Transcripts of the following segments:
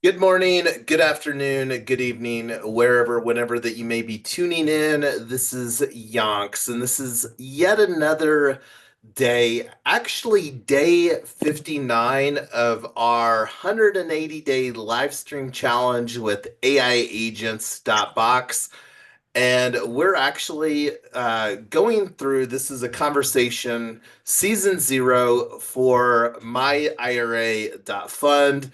Good morning, good afternoon, good evening, wherever, whenever that you may be tuning in. This is Yonks, and this is yet another day, actually day 59 of our 180-day live stream challenge with AiAgents.box. And we're actually going through this is a conversation season 0 for myIRA.fund.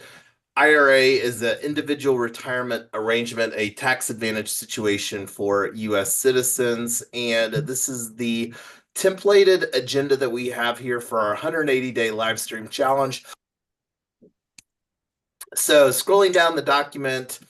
IRA is an individual retirement arrangement, a tax advantage situation for US citizens. And this is the templated agenda that we have here for our 180-day live stream challenge. So, scrolling down the document,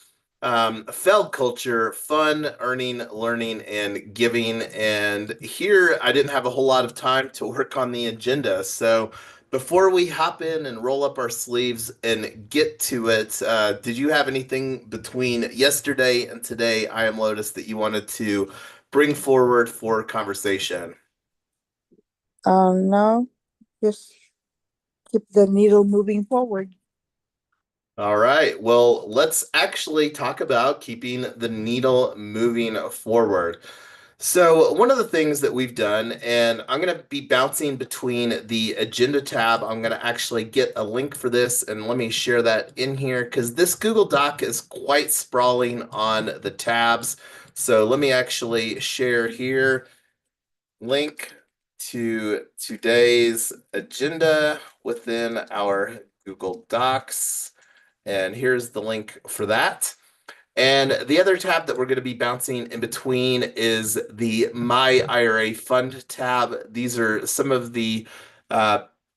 Feld culture, fun, earning, learning, and giving. And here I didn't have a whole lot of time to work on the agenda. So, before we hop in and roll up our sleeves and get to it, did you have anything between yesterday and today, I am Lotus, that you wanted to bring forward for conversation? No, just keep the needle moving forward. All right. Well, let's actually talk about keeping the needle moving forward. So, one of the things that we've done, and I'm going to be bouncing between the agenda tab. I'm going to actually get a link for this, and let me share that in here because this Google Doc is quite sprawling on the tabs. So, let me actually share here link to today's agenda within our Google Docs. And here's the link for that. And the other tab that we're going to be bouncing in between is the My IRA Fund tab. These are some of the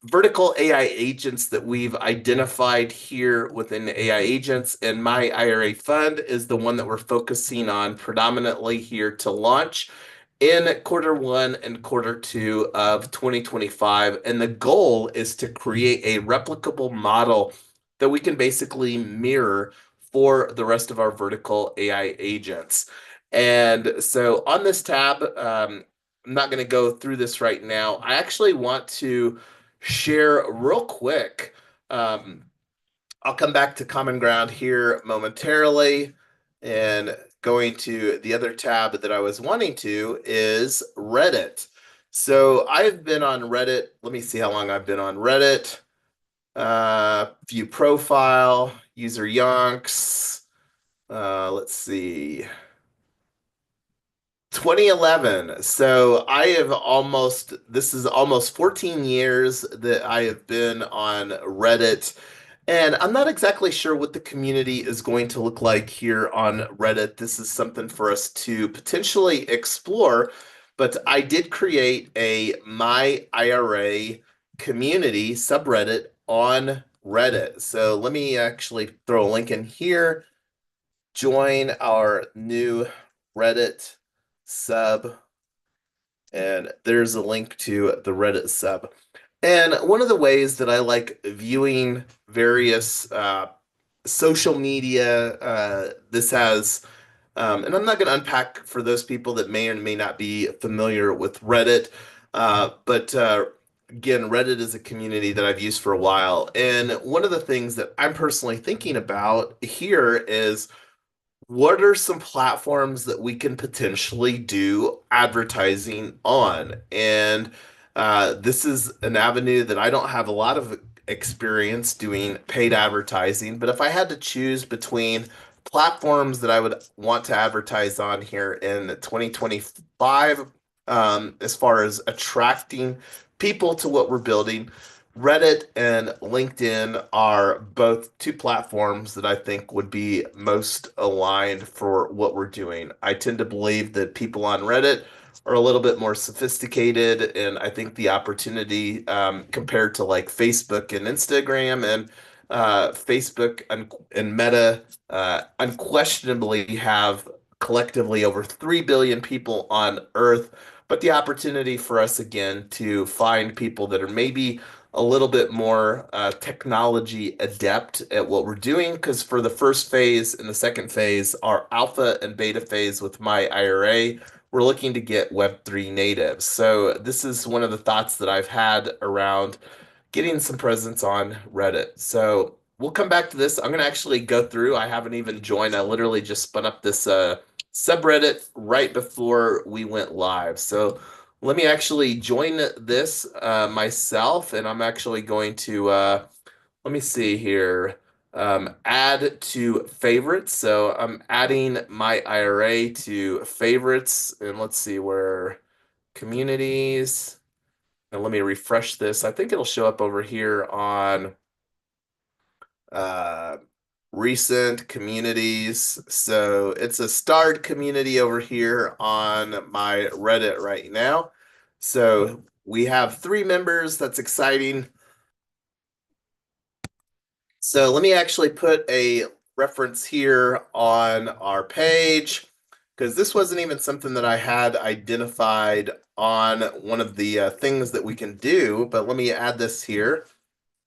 vertical AI agents that we've identified here within AI Agents. And My IRA Fund is the one that we're focusing on predominantly here to launch in quarter 1 and quarter 2 of 2025. And the goal is to create a replicable model that we can basically mirror for the rest of our vertical AI agents. And so on this tab, I'm not going to go through this right now. I actually want to share real quick. Um, I'll come back to Common Ground here momentarily. And going to the other tab that I was wanting to is Reddit. So I've been on Reddit. Let me see how long I've been on Reddit. View profile, user yonks. Let's see. 2011. So this is almost 14 years that I have been on Reddit. And I'm not exactly sure what the community is going to look like here on Reddit. This is something for us to potentially explore. But I did create a My IRA community subreddit on Reddit. So let me actually throw a link in here. Join our new Reddit sub, and there's a link to the Reddit sub. And one of the ways that I like viewing various social media, this has, and I'm not going to unpack for those people that may or may not be familiar with Reddit, but again, Reddit is a community that I've used for a while. And one of the things that I'm personally thinking about here is what are some platforms that we can potentially do advertising on? And this is an avenue that I don't have a lot of experience doing paid advertising, but if I had to choose between platforms that I would want to advertise on here in 2025, as far as attracting people to what we're building, Reddit and LinkedIn are both two platforms that I think would be most aligned for what we're doing. I tend to believe that people on Reddit are a little bit more sophisticated, and I think the opportunity compared to like Facebook and Instagram and Facebook and Meta unquestionably have collectively over 3 billion people on Earth. But the opportunity for us again to find people that are maybe a little bit more technology adept at what we're doing because for the first phase and the second phase, our alpha and beta phase with my IRA, we're looking to get Web3 natives. So this is one of the thoughts that I've had around getting some presence on Reddit. So we'll come back to this. I'm gonna actually go through. I haven't even joined. I literally just spun up this subreddit right before we went live. So let me actually join this myself, and I'm actually going to let me see here. Add to favorites. So I'm adding my IRA to favorites, and let's see where communities. And let me refresh this. I think it'll show up over here on uh, recent communities. So it's a starred community over here on my Reddit right now. So we have 3 members. That's exciting. So let me actually put a reference here on our page because this wasn't even something that I had identified on one of the things that we can do. But let me add this here.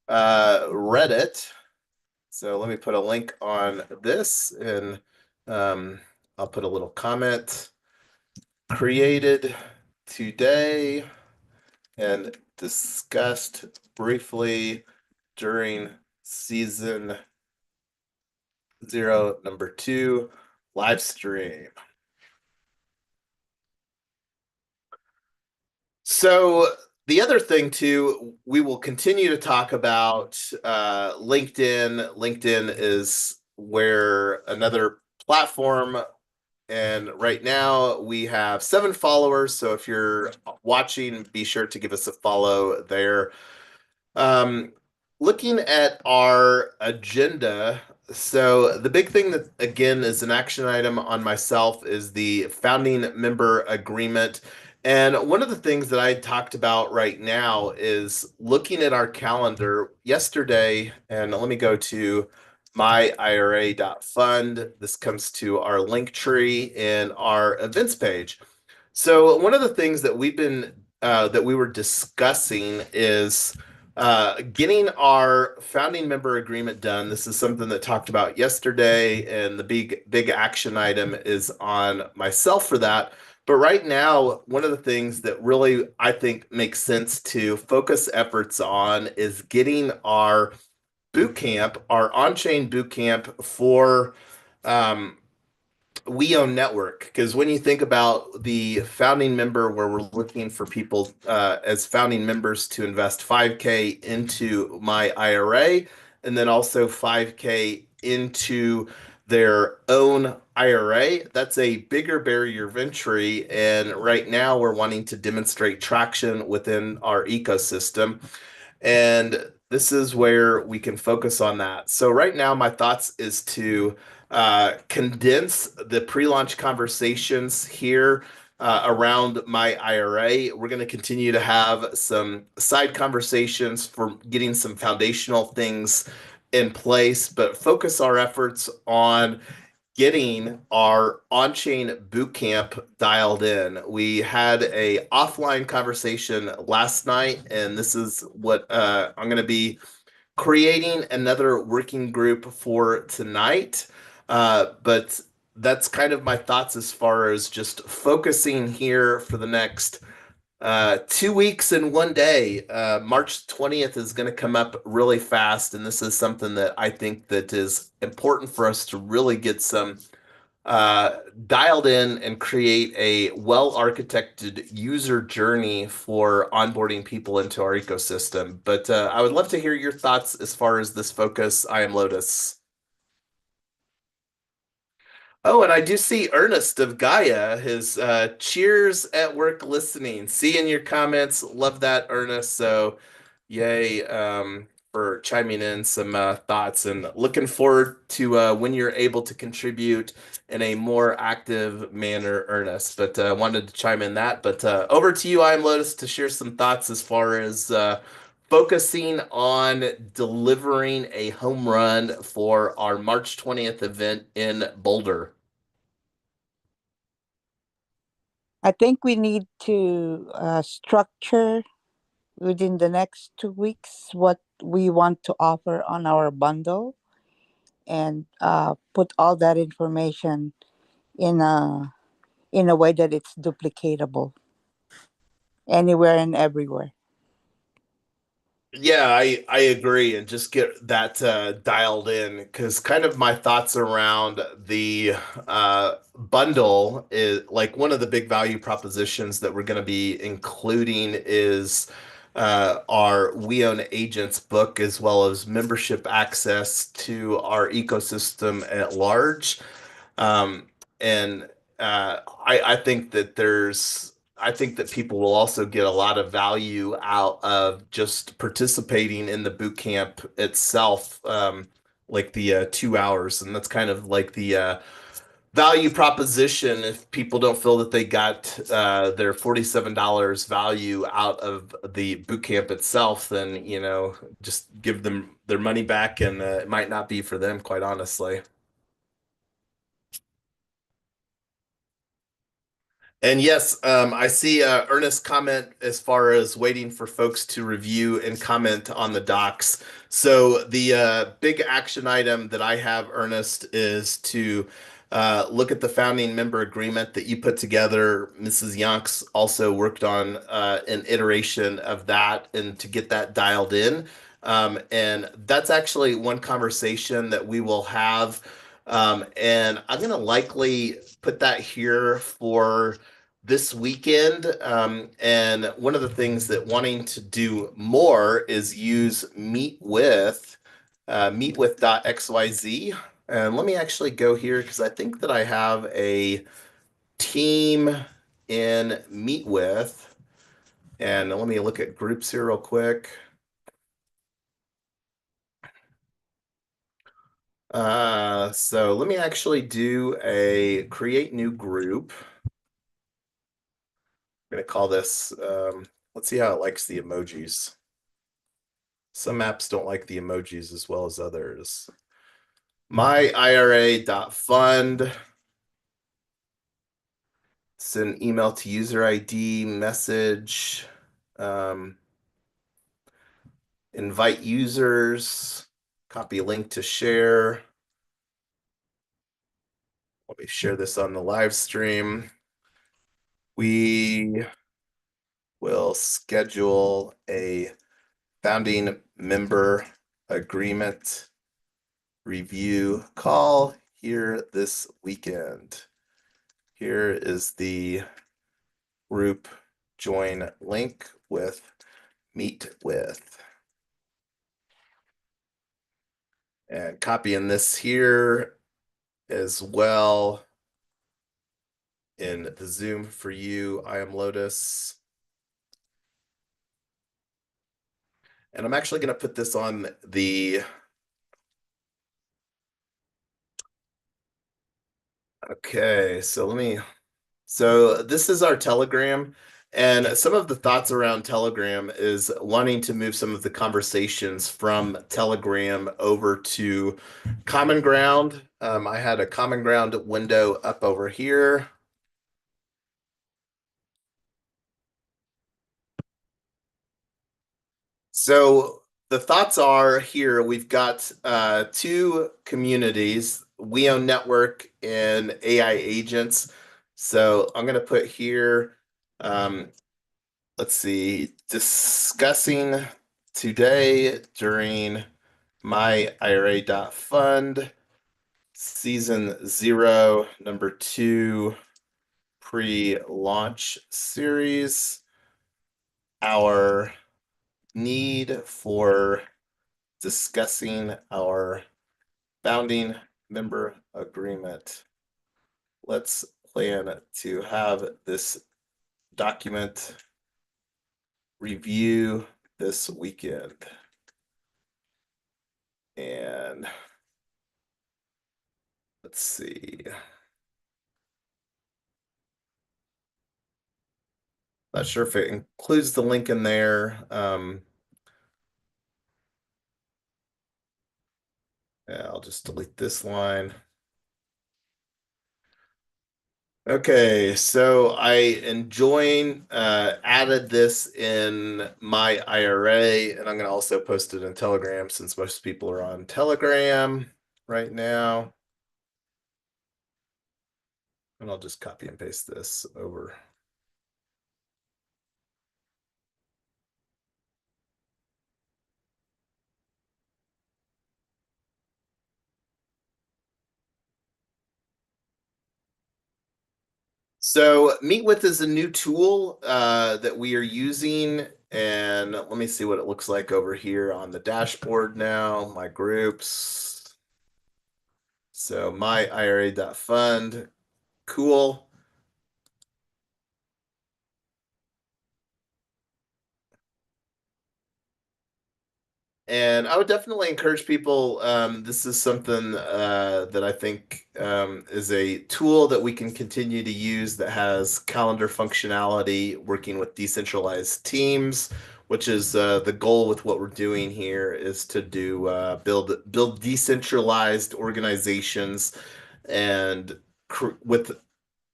Reddit. So let me put a link on this and um, I'll put a little comment. Created today and discussed briefly during season 0, number 2, live stream. So the other thing too, we will continue to talk about LinkedIn. LinkedIn is where another platform, and right now we have 7 followers. So if you're watching, be sure to give us a follow there. Um, Looking at our agenda, so the big thing that again is an action item on myself is the founding member agreement. And one of the things that I talked about right now is looking at our calendar yesterday, and let me go to myIRA.fund. This comes to our link tree in our events page. So one of the things that we were discussing is getting our founding member agreement done. This is something that talked about yesterday, and the big action item is on myself for that. But right now, one of the things that really I think makes sense to focus efforts on is getting our boot camp, our on-chain boot camp for um, WeOwn.Network, because when you think about the founding member, where we're looking for people as founding members to invest 5K into my IRA and then also 5K into their own IRA, that's a bigger barrier of entry. And right now, we're wanting to demonstrate traction within our ecosystem. And this is where we can focus on that. So right now, my thoughts is to condense the pre-launch conversations here around my IRA. We're going to continue to have some side conversations for getting some foundational things in place, but focus our efforts on getting our on-chain bootcamp dialed in. We had a offline conversation last night, and this is what I'm going to be creating another working group for tonight. But that's kind of my thoughts as far as just focusing here for the next 2 weeks and one day. March 20th is going to come up really fast, and this is something that I think that is important for us to really get some uh, dialed in and create a well-architected user journey for onboarding people into our ecosystem. But I would love to hear your thoughts as far as this focus. I am Lotus. Oh, and I do see Ernest of Gaia, his cheers at work listening. See in your comments. Love that, Ernest. So, yay for chiming in some thoughts and looking forward to when you're able to contribute in a more active manner, Ernest. But wanted to chime in that. But over to you, I'm Lotus, to share some thoughts as far as focusing on delivering a home run for our March 20th event in Boulder. I think we need to structure within the next 2 weeks what we want to offer on our bundle and put all that information in a way that it's duplicatable anywhere and everywhere. Yeah, I agree, and just get that dialed in because kind of my thoughts around the bundle is like one of the big value propositions that we're going to be including is our We Own Agents book as well as membership access to our ecosystem at large. Um, and I think that I think that people will also get a lot of value out of just participating in the boot camp itself, like the 2 hours. And that's kind of like the value proposition. If people don't feel that they got their $47 value out of the boot camp itself, then, just give them their money back and it might not be for them, quite honestly. And yes, I see Ernest comment as far as waiting for folks to review and comment on the docs. So the big action item that I have, Ernest, is to look at the founding member agreement that you put together. Mrs. Yonks also worked on an iteration of that and to get that dialed in. And that's actually one conversation that we will have. And I'm going to likely put that here for this weekend. And one of the things that wanting to do more is use meetwith.xyz. And let me actually go here because I think that I have a team in Meet With. And let me look at groups here real quick. So let me actually do a create new group. I'm going to call this, let's see how it likes the emojis. Some apps don't like the emojis as well as others. myIRA.fund. Send email to user ID, message, um, invite users, copy link to share. Let me share this on the live stream. We will schedule a founding member agreement review call here this weekend. Here is the group join link with Meet With. And copying this here as well in the Zoom for you. I am Lotus. And I'm actually going to put this on the. Okay, so let me. So this is our Telegram. And some of the thoughts around Telegram is wanting to move some of the conversations from Telegram over to Common Ground. I had a Common Ground window up over here. So the thoughts are here. We've got two communities, WeOwn.Network and AI Agents. So I'm going to put here, let's see, discussing today during myIRA.fund season 0, number 2 pre-launch series, our need for discussing our founding member agreement. Let's plan to have this document review this weekend. And let's see. Not sure if it includes the link in there. Yeah, I'll just delete this line. Okay, so I enjoying added this in my IRA, and I'm gonna also post it in Telegram since most people are on Telegram right now. And I'll just copy and paste this over. So Meet With is a new tool that we are using, and let me see what it looks like over here on the dashboard now. My groups. So myIRA.fund. Cool. And I would definitely encourage people. This is something that I think is a tool that we can continue to use that has calendar functionality, working with decentralized teams, which is the goal with what we're doing here is to do build decentralized organizations and with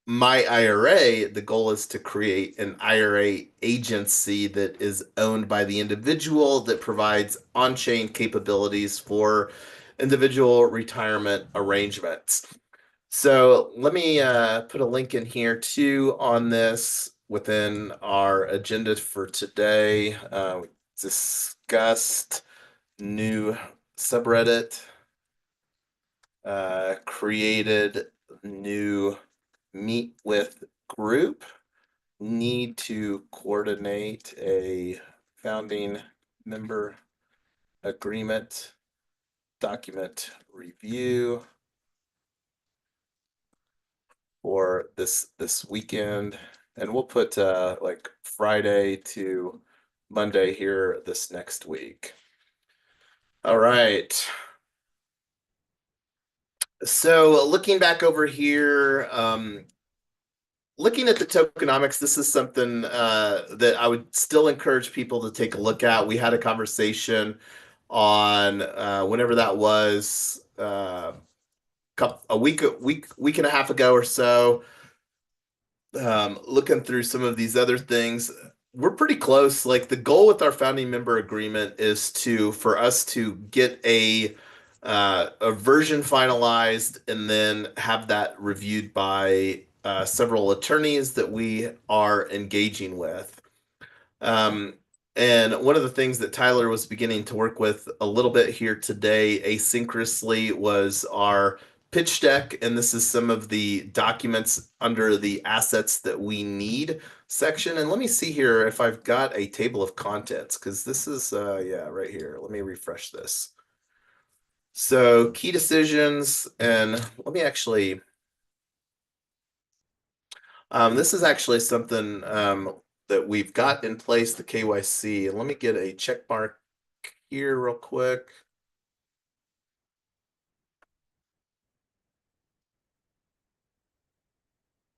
my IRA, the goal is to create an IRA agency that is owned by the individual that provides on-chain capabilities for individual retirement arrangements. So let me put a link in here too on this within our agenda for today. We discussed new subreddit, created new meet with group, need to coordinate a founding member agreement, document review for this weekend, and we'll put like Friday to Monday here this next week. All right. So looking back over here, looking at the tokenomics, this is something that I would still encourage people to take a look at. We had a conversation on whenever that was, a week and a half ago or so, looking through some of these other things. We're pretty close. Like the goal with our founding member agreement is for us to get a version finalized and then have that reviewed by several attorneys that we are engaging with. Um, and one of the things that Tyler was beginning to work with a little bit here today, asynchronously, was our pitch deck. And this is some of the documents under the assets that we need section. And let me see here if I've got a table of contents, because this is, yeah, right here. Let me refresh this. So key decisions, and let me actually, this is actually something that we've got in place, the KYC. And let me get a check mark here real quick.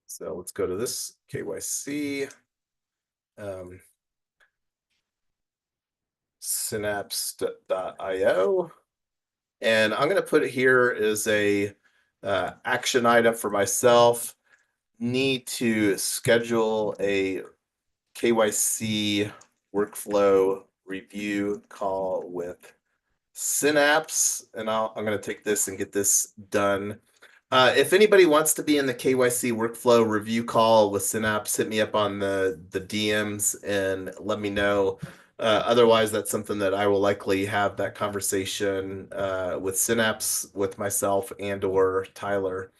So let's go to this KYC. Synapse.io. And I'm going to put it here as a action item for myself. Need to schedule a KYC workflow review call with Synapse, and I'm going to take this and get this done. If anybody wants to be in the KYC workflow review call with Synapse, hit me up on the DMs and let me know. Otherwise, that's something that I will likely have that conversation with Synapse with myself and or Tyler.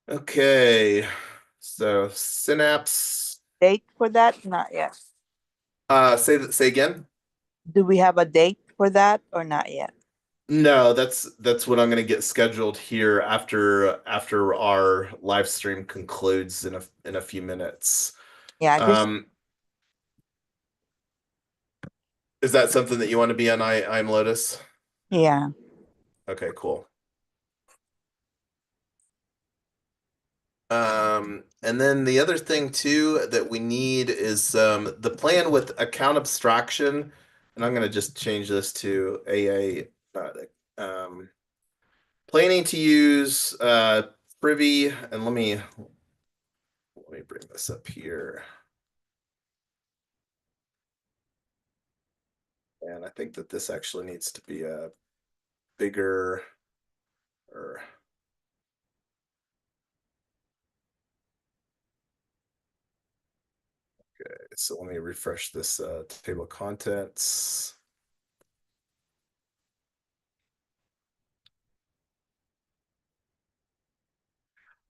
Okay, so Synapse. Date for that? Not yet. Say again. Do we have a date for that or not yet? No, that's what I'm going to get scheduled here after our live stream concludes in a few minutes. Yeah, just Um, is that something that you want to be on I'm Lotus? yeah. Okay, cool. And then the other thing too that we need is the plan with account abstraction, and I'm going to just change this to AA. Um, Planning to use Privy, and let me bring this up here. And I think that this actually needs to be a bigger, or so let me refresh this table of contents.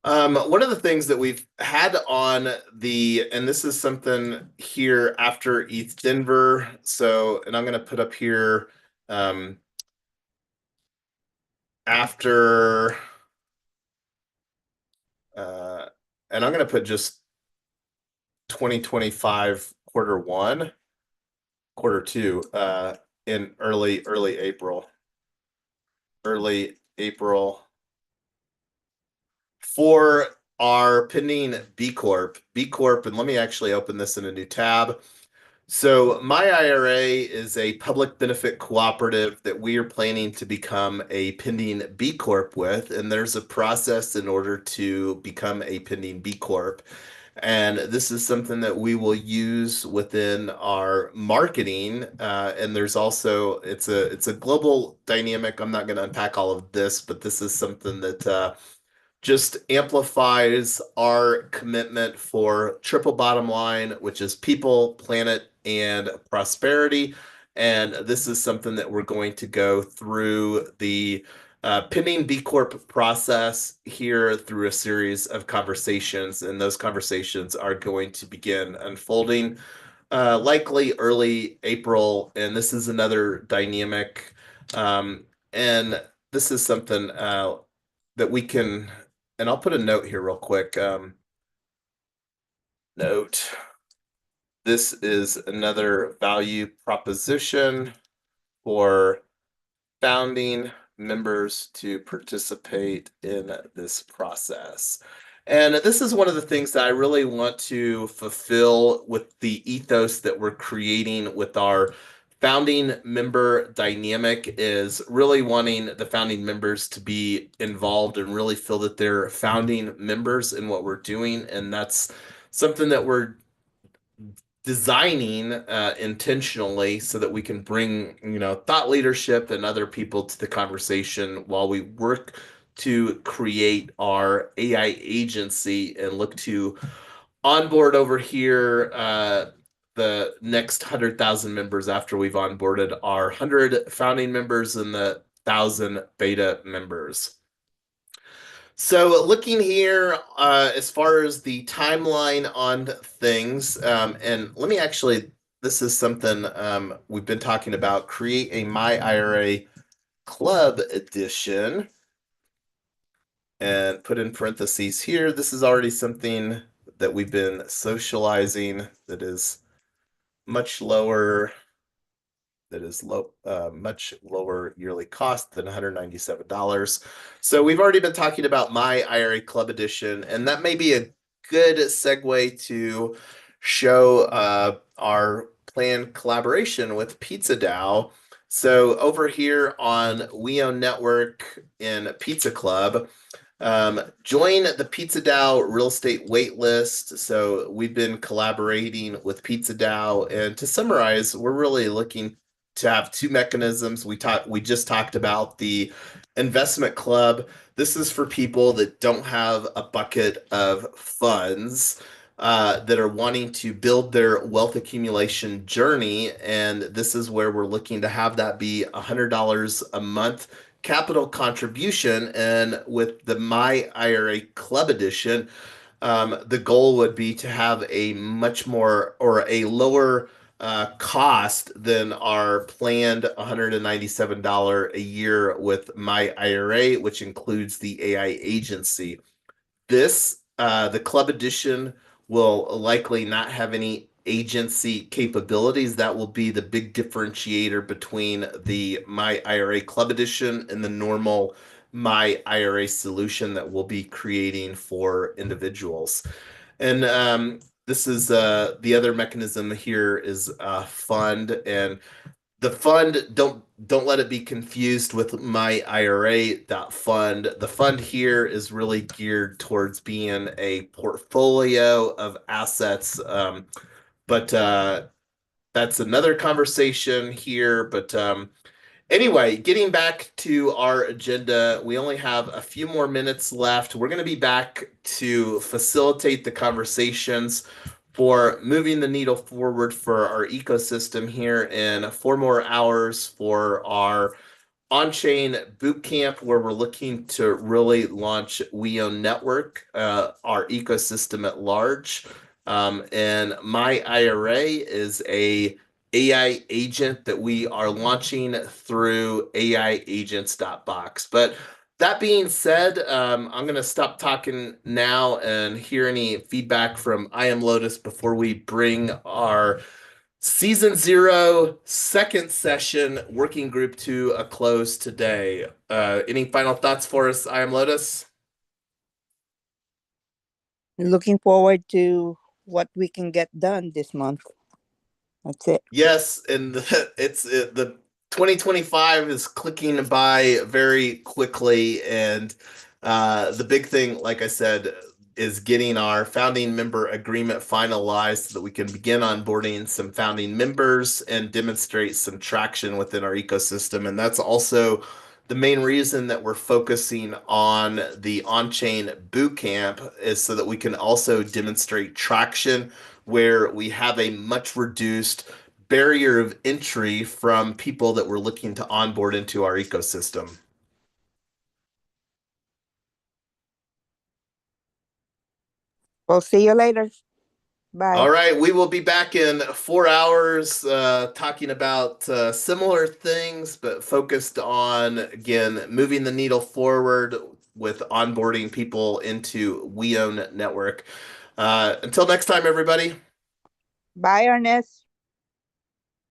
One of the things that we've had on and this is something here after ETH Denver. So, and I'm going to put up here um, after, uh, and I'm going to put just 2025 quarter 1, quarter 2, in early April for our pending B Corp, and let me actually open this in a new tab. So, myIRA is a public benefit cooperative that we are planning to become a pending B Corp with, and there's a process in order to become a pending B Corp. And this is something that we will use within our marketing. And there's also it's a global dynamic. I'm not going to unpack all of this, but this is something that just amplifies our commitment for triple bottom line, which is people, planet, and prosperity. And this is something that we're going to go through the pending B Corp process here through a series of conversations. And those conversations are going to begin unfolding likely early April. And this is another dynamic. And this is something that we can, and I'll put a note here real quick. Note, this is another value proposition for founding members to participate in this process. And this is one of the things that I really want to fulfill with the ethos that we're creating with our founding member dynamic is really wanting the founding members to be involved and really feel that they're founding members in what we're doing. And that's something that we're designing intentionally so that we can bring thought leadership and other people to the conversation while we work to create our AI agency and look to onboard over here the next 100,000 members after we've onboarded our 100 founding members and the 1,000 beta members. So looking here, as far as the timeline on things, and let me actually, this is something we've been talking about, create a myIRA Club edition and put in parentheses here. This is already something that we've been socializing that is much lower much lower yearly cost than $197. So we've already been talking about my IRA Club Edition, and that may be a good segue to show our planned collaboration with Pizza DAO. So over here on WeOwn.Network in Pizza Club, join the Pizza DAO real estate waitlist. So we've been collaborating with Pizza DAO, and to summarize, we're really looking to have two mechanisms. We just talked about the investment club. This is for people that don't have a bucket of funds. That are wanting to build their wealth accumulation journey. And this is where we're looking to have that be $100 a month capital contribution. And with the My IRA Club Edition, the goal would be to have a much more or a lower cost than our planned $197 a year with My IRA, which includes the AI agency. The club edition will likely not have any agency capabilities. That will be the big differentiator between the My IRA Club Edition and the normal My IRA solution that we'll be creating for individuals. And this is the other mechanism here is fund, and the fund, don't let it be confused with my IRA.fund. The fund here is really geared towards being a portfolio of assets. But that's another conversation here. But anyway, getting back to our agenda, we only have a few more minutes left. We're going to be back to facilitate the conversations for moving the needle forward for our ecosystem here in 4 more hours for our on-chain boot camp where we're looking to really launch WeOwn.Network, our ecosystem at large. And myIRA is a AI agent that we are launching through AiAgents.box. But that being said, I'm going to stop talking now and hear any feedback from I Am Lotus before we bring our Season zero, second session, working group to a close today. Any final thoughts for us, I Am Lotus? Looking forward to what we can get done this month. That's it. Yes, and the 2025 is clicking by very quickly, and the big thing, like I said, is getting our founding member agreement finalized so that we can begin onboarding some founding members and demonstrate some traction within our ecosystem. And that's also the main reason that we're focusing on the on-chain boot camp is so that we can also demonstrate traction where we have a much reduced barrier of entry from people that we're looking to onboard into our ecosystem. We'll see you later. Bye. All right, we will be back in 4 hours talking about similar things, but focused on, again, moving the needle forward with onboarding people into WeOwn Network. Until next time, everybody. Bye, Ernest.